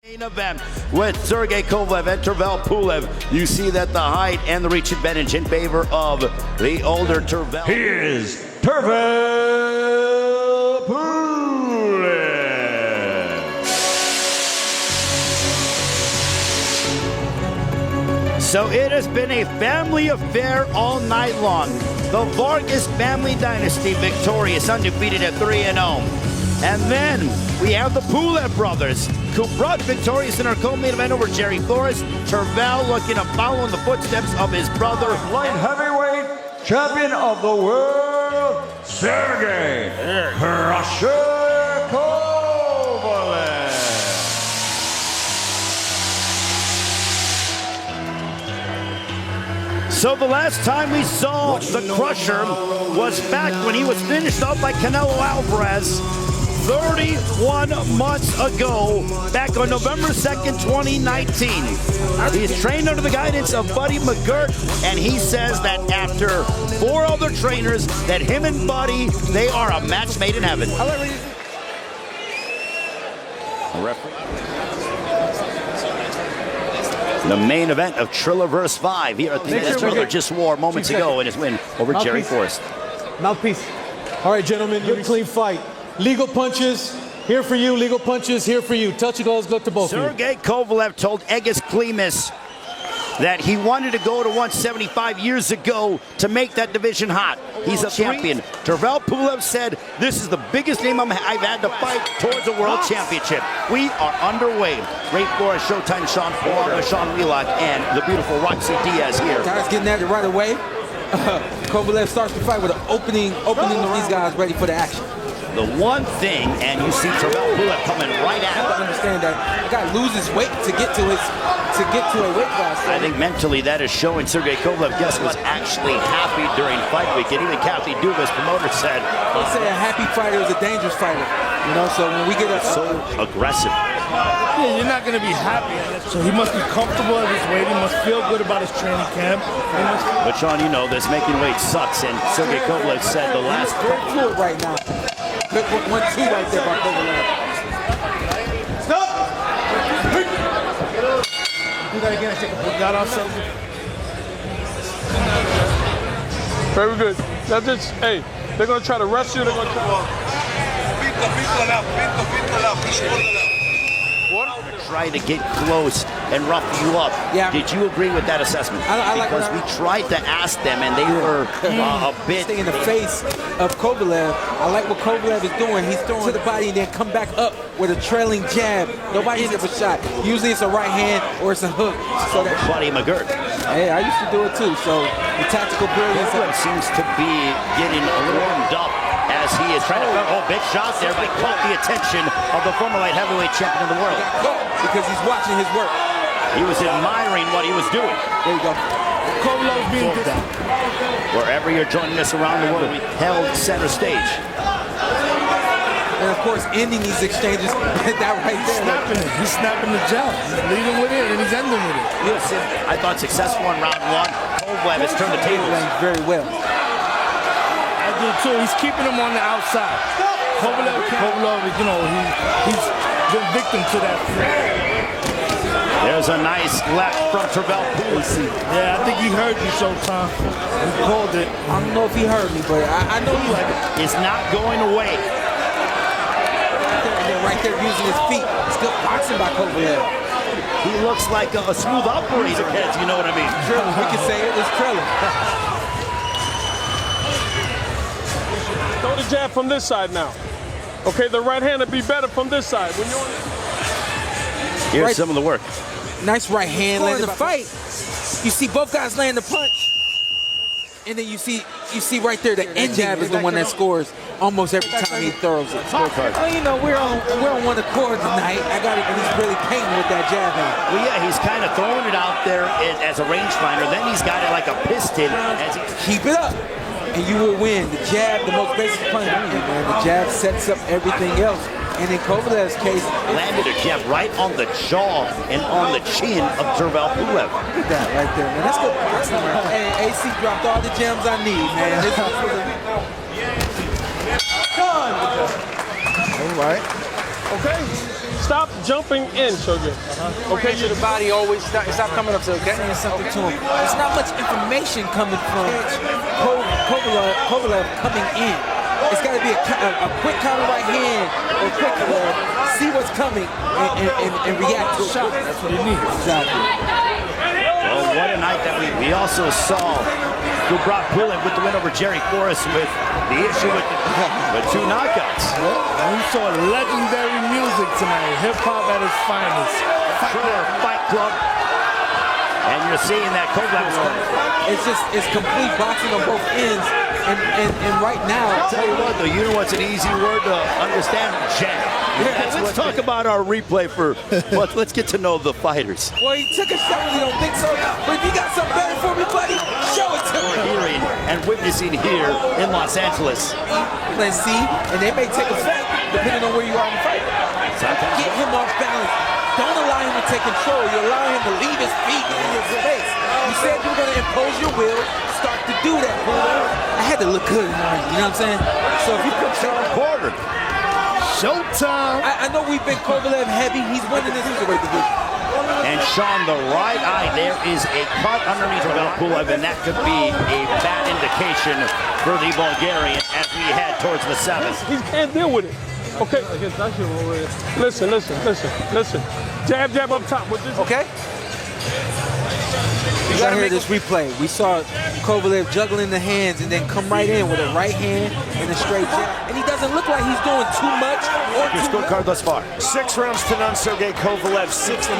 Main event with Sergey Kovalev and Tervel Pulev. You see that the height and the reach advantage in favor of the older Tervel. Here's Tervel Pulev. So it has been a family affair all night long. The Vargas family dynasty victorious, undefeated at 3-0. And then we have the Pulev brothers, who brought victorious in our co-main event over Jerry Flores. Tervel looking to follow in the footsteps of his brother. Light heavyweight champion of the world, Sergey Krusher Kovalev. So the last time we saw the Krusher was back when he was finished off by Canelo Alvarez 31 months ago, back on November 2nd, 2019. He's trained under the guidance of Buddy McGirt, and he says that after 4 other trainers, that him and Buddy, they are a match made in heaven. The main event of Triller vs. 5 here at the Triller just wore moments ago in his win over Jerry Flores. Mouthpiece. All right, gentlemen, good clean fight. Legal punches, here for you. Legal punches, here for you. Touch goals, go to both of you. Sergey Kovalev told Egis Klimas that he wanted to go to 175 years ago to make that division hot. He's a champion. Tervel Pulev said, this is the biggest name I've had to fight towards a world championship. We are underway. Ray Flores, Showtime, Sean Paul, Sean Wheelock, and the beautiful Roxy Diaz here. Guys getting at it right away. Kovalev starts the fight with an opening these guys ready for the action. The one thing, and you see Tervel Pulev coming right at him. I understand that the guy loses weight to get to a weight class. I think mentally that is showing. Sergey Kovalev, guess was actually happy during fight week, and even Kathy Duva's promoter said, "They say a happy fighter is a dangerous fighter." You know, so when we get so aggressive. Yeah, you're not going to be happy. So he must be comfortable at his weight. He must feel good about his training camp. But Sean, you know this making weight sucks, and Sergey Kovalev said the last. Very fluid right now. Good 1-2 right there by Kovalev. Stop! Do that again. We got ourselves. Very good. That's just, hey, they're going to try to rush you. They're going to try Try to get close and rough you up. Yeah. Did you agree with that assessment? Because we tried to ask them, and they were a bit. Stay in the face of Kovalev. I like what Kovalev is doing. He's throwing to the body and then come back up with a trailing jab. Nobody's ever shot. Usually it's a right hand or it's a hook. So that Buddy McGirt. Hey, I used to do it too. So the tactical brilliance seems to be getting warmed up as he is trying to big shot there, but he caught the attention of the former light heavyweight champion of the world. Because he's watching his work. He was admiring what he was doing. There you go. Kovalev being down. Wherever you're joining us around the world, we held center stage. And of course, ending these exchanges, that right there. Snapping it. He's snapping the jab. He's leading with it, and he's ending with it. Yes, I thought successful in round 1. Kovalev has turned the tables. Very well. I do too. He's keeping him on the outside. Kovalev, you know, he's been victim to that. There's a nice left from Tervel Pulev. Yeah, I think he heard you, Showtime. He called it. I don't know if he heard me, but I know he like it. It's not going away. Right there using his feet. It's good boxing by Kovalev. He looks like a smooth operator, kids, you know what I mean? Trailing, we can say it, it's trailing. Throw the jab from this side now. Okay, the right hand would be better from this side. When you're on Here's some of the work. Nice right hand landing the fight. You see both guys land the punch. And then you see right there the end jab is the one that scores almost every time he throws it. Well, you know, we're on one accord tonight. He's really painting with that jab hand. Well, yeah, he's kind of throwing it out there as a rangefinder. Then he's got it like a piston. Keep it up, and you will win. The jab, the most basic punch, man. The jab sets up everything else. And in Kovalev's case, landed a jab right on the jaw and on the chin of Tervel Pulev. Look at that right there, man. That's good boxing, man. Hey, AC dropped all the gems I need, man. This was All right. Okay. Stop jumping in, Sergey. Okay, To the body always stop coming up to, okay? Saying something to him. There's not much information coming from Kovalev coming in. It's got to be a quick counter right hand or quick see what's coming and react to it. That's what he needs. Exactly. Well, what a night that we also saw who brought Pulev with the win over Jerry Forrest with the issue with the 2 knockouts. And we saw legendary music tonight, hip-hop at its finest. Fight Club. And you're seeing that Kovalev. It's complete boxing on both ends. And right now, I'll tell you what, though, you know what's an easy word to understand? Jab. Let's talk about our replay for, let's get to know the fighters. well, he took a shot. You don't think so? But if you got something better for me, buddy, show it to me. We're hearing and witnessing here in Los Angeles. Let's see, and they may take effect depending on where you are in the fight. Get him off balance. Don't allow him to take control. You allow him to leave his feet in your space. You said you were going to impose your will. Start to do that, Pulev. I had to look good in the ring, you know what I'm saying? So if you put Sean Quarter. Showtime. I know we've been Kovalev heavy. He's winning this cruiserweight division. And Sean, the right eye, there is a cut underneath Tervel Pulev, and that could be a bad indication for the Bulgarian as we head towards the 7th. He can't deal with it. Okay. Listen. Jab up top. With this. Okay? You gotta hear this replay. We saw Kovalev juggling the hands and then come right in with a right hand and a straight jab. And he doesn't look like he's doing too much or Your too scorecard thus far. 6 rounds to none, Sergey Kovalev, 60.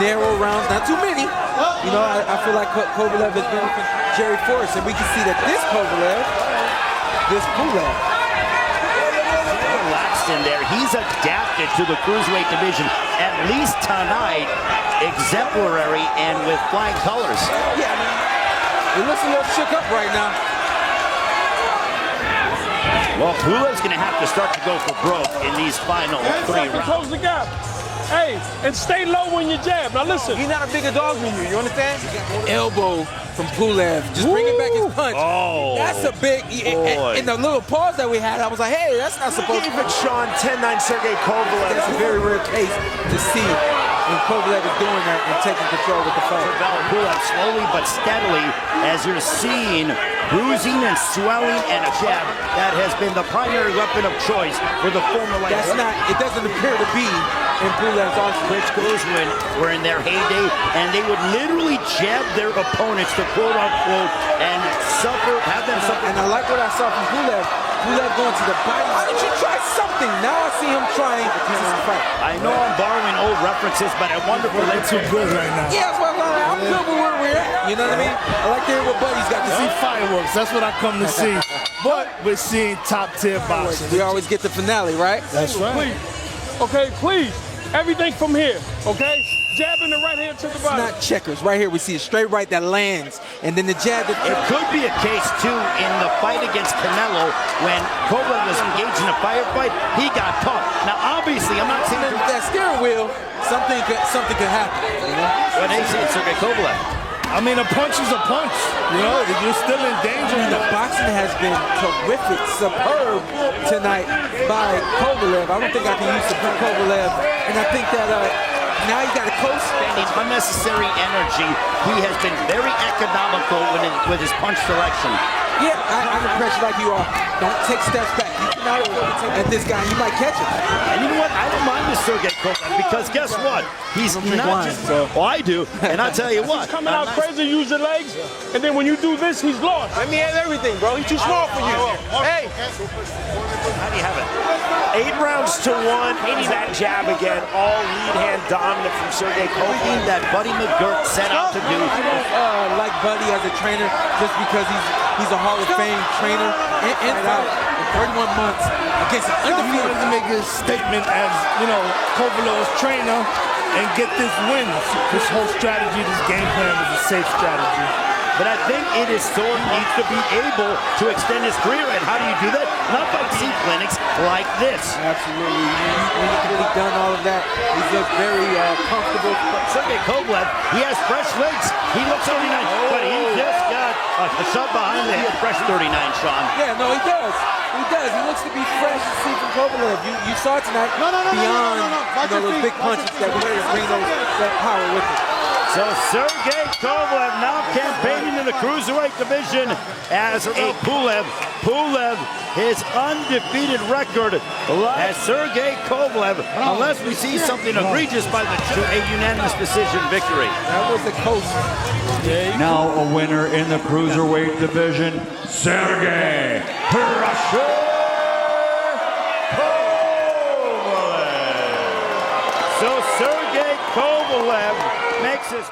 narrow rounds, not too many. You know, I feel like Kovalev has been with Jerry Forrest, and we can see that this Pulev, Relaxed in there. He's adapted to the cruiserweight division, at least tonight, exemplary and with flying colors. yeah, I mean, it looks a little shook up right now. Well, Pulev's going to have to start to go for broke in these final 3 rounds. Close the gap. Hey, and stay low when you jab. Now listen. He's not a bigger dog than you understand? Elbow from Pulev, just bringing back his punch. Oh, that's a big, in the little pause that we had, I was like, hey, that's not supposed to Give it, Sean, 10-9, Sergey Kovalev. That's a very rare case to see when Kovalev is doing that and taking control with the fight. Tervel Pulev slowly but steadily, as you're seeing, bruising and swelling and a jab. That has been the primary weapon of choice for the former light. That's not, it doesn't appear to be in Pulev's arsenal. Rich Guzman were in their heyday, and they would literally jab their opponents to quote unquote and have them suffer. And I like what I saw from Pulev. Pulev going to the body. Why don't you try something? Now I see him trying to fight. I know I'm borrowing old references, but I wonder if they're too good right now. Yeah, that's what I'm good with where we're at. You know what I mean? I like to hear what Buddy's got to See say. fireworks. That's what I come to see. But we're seeing top-tier boxing. We always get the finale, right? That's right. Please. Okay, please. Everything from here, okay? Jabbing the right hand to the It's body. not checkers. Right here, we see a straight right that lands, and then the jab. It could be a case, too, in the fight against Canelo when Kovalev was engaged in a firefight. He got caught. Now, obviously, I'm not saying that steering wheel, something could happen. You know? What do you say, Sergey Kovalev? I mean, a punch is a punch. You know, you're still in danger. The boxing has been terrific, superb tonight by Kovalev. I don't think I can use Kovalev, and I think that now he's got a close. Spending unnecessary energy. He has been very economical with his punch selection. Yeah, I'm impressed like you are. Don't take steps back. You cannot afford to take at this guy. You might catch him. And you know what? I don't mind this Sergey Kovalev because guess what? He's not just. Oh, I do. And I'll tell you what. He's coming out crazy, use the legs, and then when you do this, he's lost. Let me have everything, bro. He's too small for you. Hey. How do you have it? 8 rounds to 1. That jab again. All lead hand dominant from Sergey Everything Kovalev. that Buddy McGirt set out to do. I don't like Buddy as a trainer just because he's a Hall of Fame trainer and out in 31 months against an He undefeated. wanted to make his statement as, you know, Kovalev's trainer and get this win. This whole strategy, this game plan was a safe strategy. but I think Saul needs to be able to extend his career. And how do you do that? Not by seeing clinics like this. Absolutely. When he's really done all of that, he's just very comfortable. Sergey Kovalev, he has fresh legs. He looks 39, but he just got a shot behind the head. Fresh 39, Sean. Yeah, no, he does. He does. He looks to be fresh to see from Kovalev. You saw tonight beyond those big punches that were going to bring that power with it. So Sergey Kovalev now campaigning in the cruiserweight division as a Pulev. Pulev, his undefeated record as Sergey Kovalev, unless we see something egregious by the judge, a unanimous decision victory. That was the coast. Now a winner in the cruiserweight division, Sergey Krusher Kovalev. So Sergey Kovalev makes his